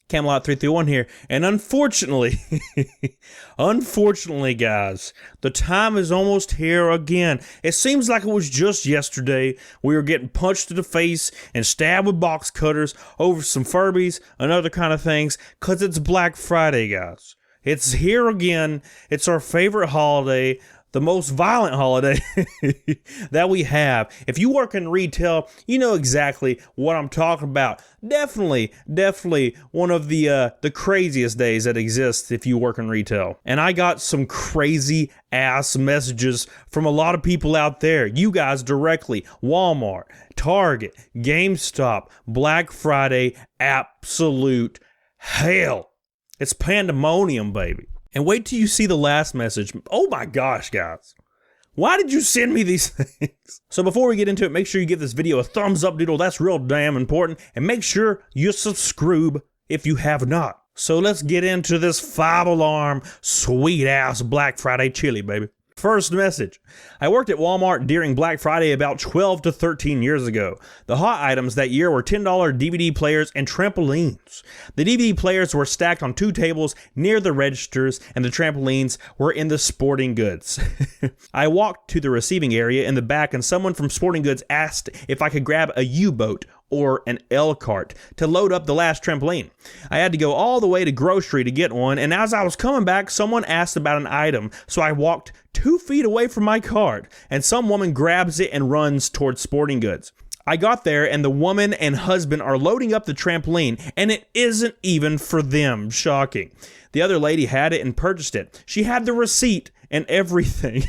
Camelot 331 here, and unfortunately, unfortunately, guys, the time is almost here again. It seems like it was just yesterday we were getting punched in the face and stabbed with box cutters over some Furbies and other kind of things, because it's Black Friday, guys. It's here again. It's our favorite holiday. The most violent holiday that we have. If you work in retail, you know exactly what I'm talking about. Definitely one of the craziest days that exists if you work in retail. And I got some crazy ass messages from a lot of people out there. You guys directly. Walmart, Target, GameStop, Black Friday, absolute hell. It's pandemonium, baby. And wait till you see the last message. Oh my gosh, guys. Why did you send me these things? So before we get into it, make sure you give this video a thumbs up, doodle. That's real damn important. And make sure you subscribe if you have not. So let's get into this 5-alarm, sweet-ass Black Friday chili, baby. First message. I worked at Walmart during Black Friday about 12 to 13 years ago. The hot items that year were $10 DVD players and trampolines. The DVD players were stacked on 2 tables near the registers, and the trampolines were in the sporting goods. I walked to the receiving area in the back, and someone from sporting goods asked if I could grab a U-boat or an L-cart to load up the last trampoline. I had to go all the way to grocery to get one, and as I was coming back, someone asked about an item, so I walked 2 feet away from my cart, and some woman grabs it and runs towards sporting goods. I got there, and the woman and husband are loading up the trampoline, and it isn't even for them. Shocking. The other lady had it and purchased it. She had the receipt and everything.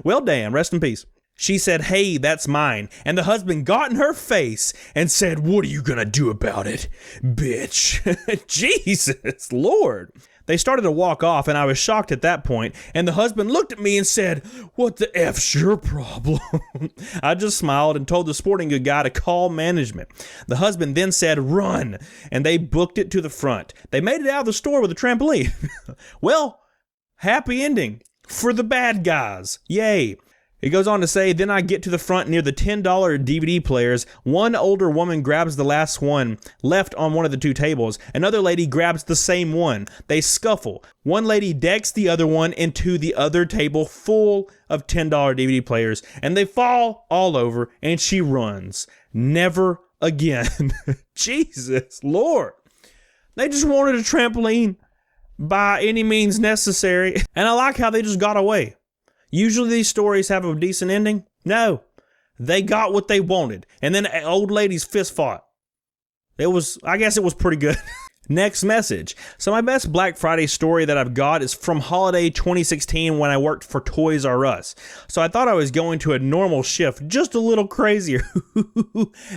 Well, damn, rest in peace. She said, "Hey, that's mine." And the husband got in her face and said, "What are you gonna do about it, bitch?" Jesus, Lord. They started to walk off, and I was shocked at that point, and the husband looked at me and said, "What the F's your problem?" I just smiled and told the sporting good guy to call management. The husband then said, "Run," and they booked it to the front. They made it out of the store with a trampoline. Well, happy ending for the bad guys. Yay. It goes on to say, then I get to the front near the $10 DVD players. One older woman grabs the last one left on one of the 2 tables. Another lady grabs the same one. They scuffle. One lady decks the other one into the other table full of $10 DVD players, and they fall all over, and she runs. Never again. Jesus, Lord. They just wanted a trampoline by any means necessary, and I like how they just got away. Usually these stories have a decent ending. No, they got what they wanted. And then old ladies fist fought. I guess it was pretty good. Next message. So my best Black Friday story that I've got is from holiday 2016 when I worked for Toys R Us. So I thought I was going to a normal shift, just a little crazier.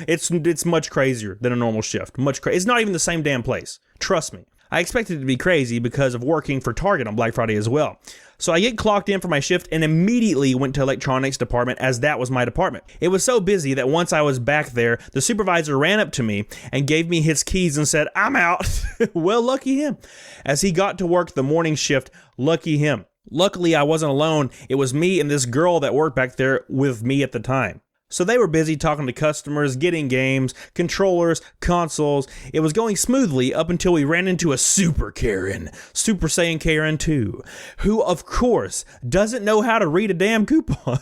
It's much crazier than a normal shift. It's not even the same damn place. Trust me. I expected it to be crazy because of working for Target on Black Friday as well. So I get clocked in for my shift and immediately went to electronics department, as that was my department. It was so busy that once I was back there, the supervisor ran up to me and gave me his keys and said, "I'm out." Well, lucky him. As he got to work the morning shift, lucky him. Luckily, I wasn't alone. It was me and this girl that worked back there with me at the time. So they were busy talking to customers, getting games, controllers, consoles. It was going smoothly up until we ran into a Super Karen, Super Saiyan Karen 2, who of course doesn't know how to read a damn coupon.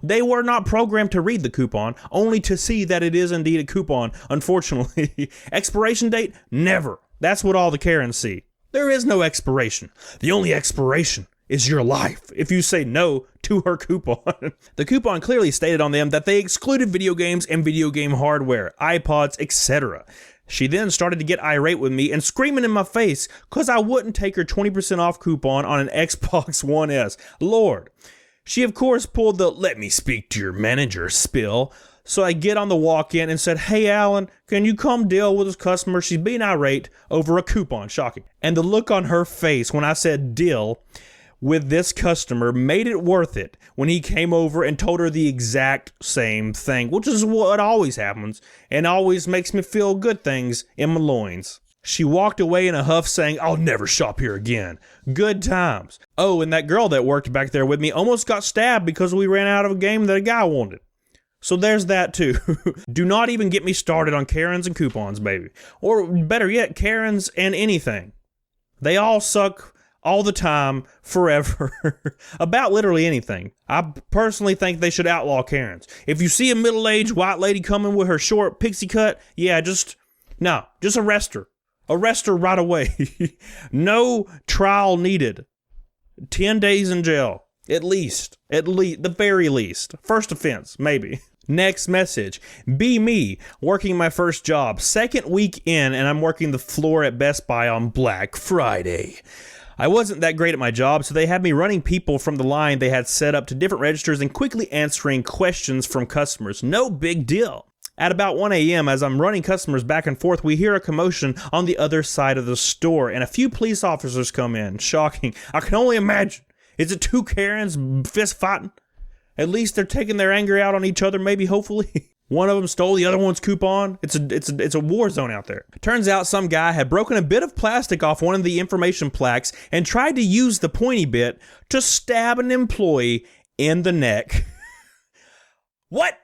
They were not programmed to read the coupon, only to see that it is indeed a coupon, unfortunately. Expiration date? Never. That's what all the Karens see. There is no expiration. The only expiration is your life if you say no to her coupon. The coupon clearly stated on them that they excluded video games and video game hardware, iPods, etc. She then started to get irate with me and screaming in my face because I wouldn't take her 20% off coupon on an Xbox One S. Lord. She of course pulled the "let me speak to your manager" spill. So I get on the walk-in and said, "Hey, Alan, can you come deal with this customer? She's being irate over a coupon." Shocking. And the look on her face when I said deal with this customer made it worth it when he came over and told her the exact same thing, which is what always happens and always makes me feel good things in my loins. She walked away in a huff saying, "I'll never shop here again." Good times. Oh, and that girl that worked back there with me almost got stabbed because we ran out of a game that a guy wanted. So there's that too. Do not even get me started on Karens and coupons, baby. Or better yet, Karens and anything. They all suck all the time, forever, about literally anything. I personally think they should outlaw Karens. If you see a middle-aged white lady coming with her short pixie cut, yeah, just arrest her. Arrest her right away. No trial needed. 10 days in jail. At least, the very least. First offense, maybe. Next message. Be me, working my first job. Second week in, and I'm working the floor at Best Buy on Black Friday. I wasn't that great at my job, so they had me running people from the line they had set up to different registers and quickly answering questions from customers. No big deal. At about 1 a.m., as I'm running customers back and forth, we hear a commotion on the other side of the store, and a few police officers come in. Shocking. I can only imagine. Is it two Karens fist fighting? At least they're taking their anger out on each other, maybe, hopefully. One of them stole the other one's coupon. It's a war zone out there. Turns out some guy had broken a bit of plastic off one of the information plaques and tried to use the pointy bit to stab an employee in the neck. What?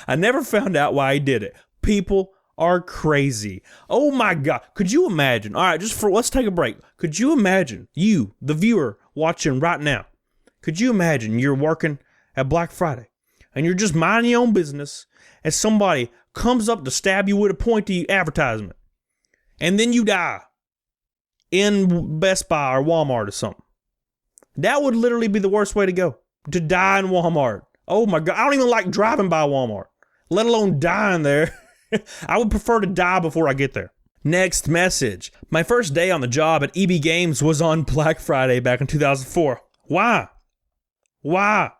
I never found out why he did it. People are crazy. Oh my God. Could you imagine? All right, let's take a break. Could you imagine, you, the viewer watching right now, could you imagine you're working at Black Friday and you're just minding your own business and somebody comes up to stab you with a pointy advertisement and then you die in Best Buy or Walmart or something? That would literally be the worst way to go, to die in Walmart. Oh my God, I don't even like driving by Walmart, let alone dying there. I would prefer to die before I get there. Next message. My first day on the job at EB Games was on Black Friday back in 2004. Why? Why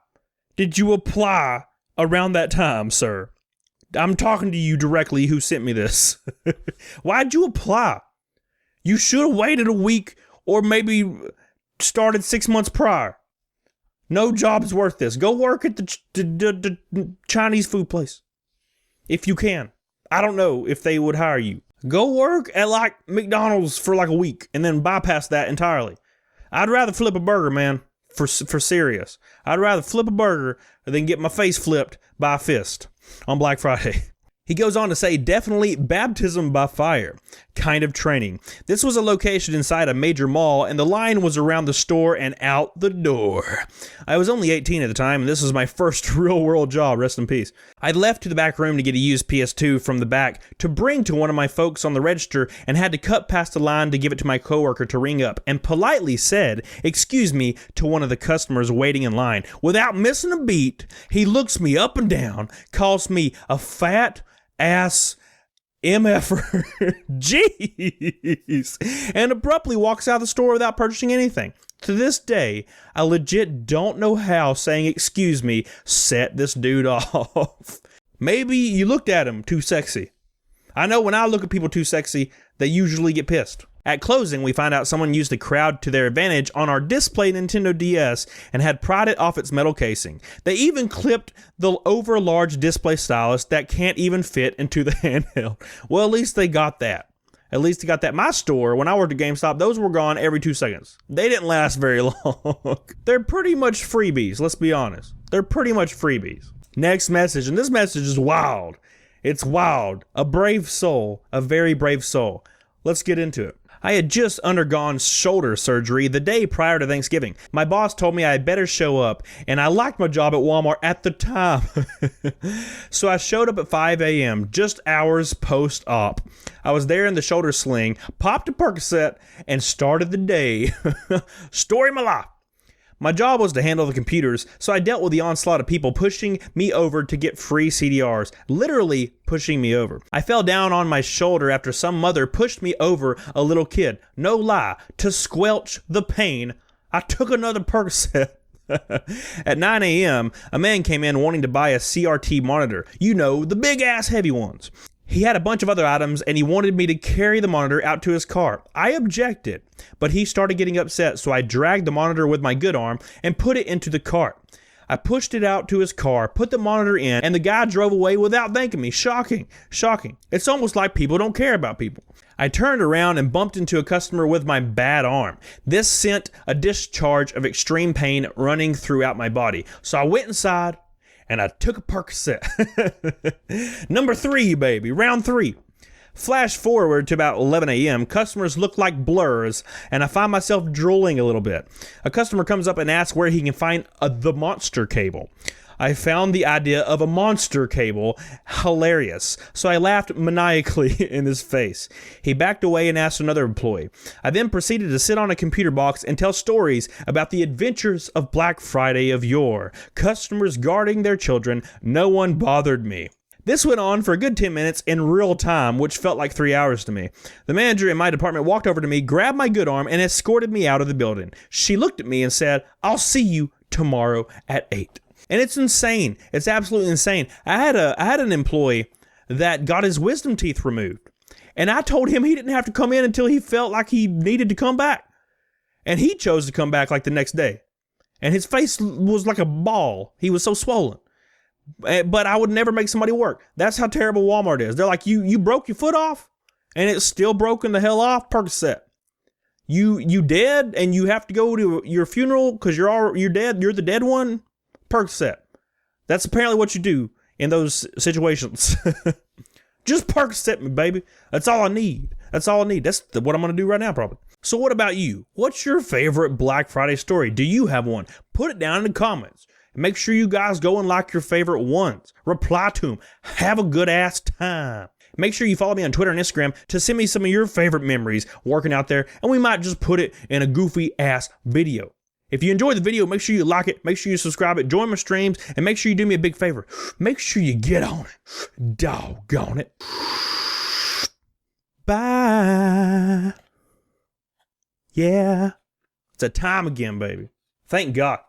did you apply around that time, sir? I'm talking to you directly who sent me this. Why'd you apply? You should have waited a week or maybe started 6 months prior. No job's worth this. Go work at the Chinese food place. If you can. I don't know if they would hire you. Go work at like McDonald's for like a week and then bypass that entirely. I'd rather flip a burger, man. For serious. I'd rather flip a burger than get my face flipped by a fist on Black Friday. He goes on to say, definitely baptism by fire kind of training. This was a location inside a major mall, and the line was around the store and out the door. I was only 18 at the time, and this was my first real-world job, rest in peace. I left to the back room to get a used PS2 from the back to bring to one of my folks on the register and had to cut past the line to give it to my coworker to ring up, and politely said, "Excuse me," to one of the customers waiting in line. Without missing a beat, he looks me up and down, calls me a fat ass MFer, jeez, and abruptly walks out of the store without purchasing anything. To this day, I legit don't know how saying "excuse me" set this dude off. Maybe you looked at him too sexy. I know when I look at people too sexy, they usually get pissed. At closing, we find out someone used the crowd to their advantage on our display Nintendo DS and had pried it off its metal casing. They even clipped the over-large display stylus that can't even fit into the handheld. Well, at least they got that. My store, when I worked at GameStop, those were gone every 2 seconds. They didn't last very long. They're pretty much freebies, let's be honest. They're pretty much freebies. Next message, and this message is wild. It's wild. A brave soul, a very brave soul. Let's get into it. I had just undergone shoulder surgery the day prior to Thanksgiving. My boss told me I had better show up, and I liked my job at Walmart at the time. So I showed up at 5 a.m., just hours post-op. I was there in the shoulder sling, popped a Percocet, and started the day. Story of my life. My job was to handle the computers, so I dealt with the onslaught of people pushing me over to get free CDRs, literally pushing me over. I fell down on my shoulder after some mother pushed me over a little kid. No lie, to squelch the pain, I took another Percocet. At 9 a.m., a man came in wanting to buy a CRT monitor. You know, the big-ass heavy ones. He had a bunch of other items, and he wanted me to carry the monitor out to his car. I objected, but he started getting upset, so I dragged the monitor with my good arm and put it into the cart. I pushed it out to his car, put the monitor in, and the guy drove away without thanking me. Shocking. It's almost like people don't care about people. I turned around and bumped into a customer with my bad arm. This sent a discharge of extreme pain running throughout my body. So I went inside, and I took a Percocet. Number 3, baby, round 3. Flash forward to about 11 a.m., customers look like blurs, and I find myself drooling a little bit. A customer comes up and asks where he can find the monster cable. I found the idea of a monster cable hilarious, so I laughed maniacally in his face. He backed away and asked another employee. I then proceeded to sit on a computer box and tell stories about the adventures of Black Friday of yore. Customers guarding their children, no one bothered me. This went on for a good 10 minutes in real time, which felt like 3 hours to me. The manager in my department walked over to me, grabbed my good arm, and escorted me out of the building. She looked at me and said, "I'll see you tomorrow at 8." And it's insane. It's absolutely insane. I had an employee that got his wisdom teeth removed. And I told him he didn't have to come in until he felt like he needed to come back. And he chose to come back like the next day. And his face was like a ball. He was so swollen. But I would never make somebody work. That's how terrible Walmart is. They're like, you broke your foot off, and it's still broken the hell off. Percocet. You dead, and you have to go to your funeral because you're dead. You're the dead one. Percocet. That's apparently what you do in those situations. Just Percocet me, baby. That's all I need. That's all I need. That's what I'm gonna do right now, probably. So what about you? What's your favorite Black Friday story? Do you have one? Put it down in the comments. And make sure you guys go and like your favorite ones. Reply to them. Have a good ass time. Make sure you follow me on Twitter and Instagram to send me some of your favorite memories working out there, and we might just put it in a goofy ass video. If you enjoyed the video, make sure you like it, make sure you subscribe it, join my streams, and make sure you do me a big favor. Make sure you get on it. Doggone it. Bye. Yeah. It's a time again, baby. Thank God.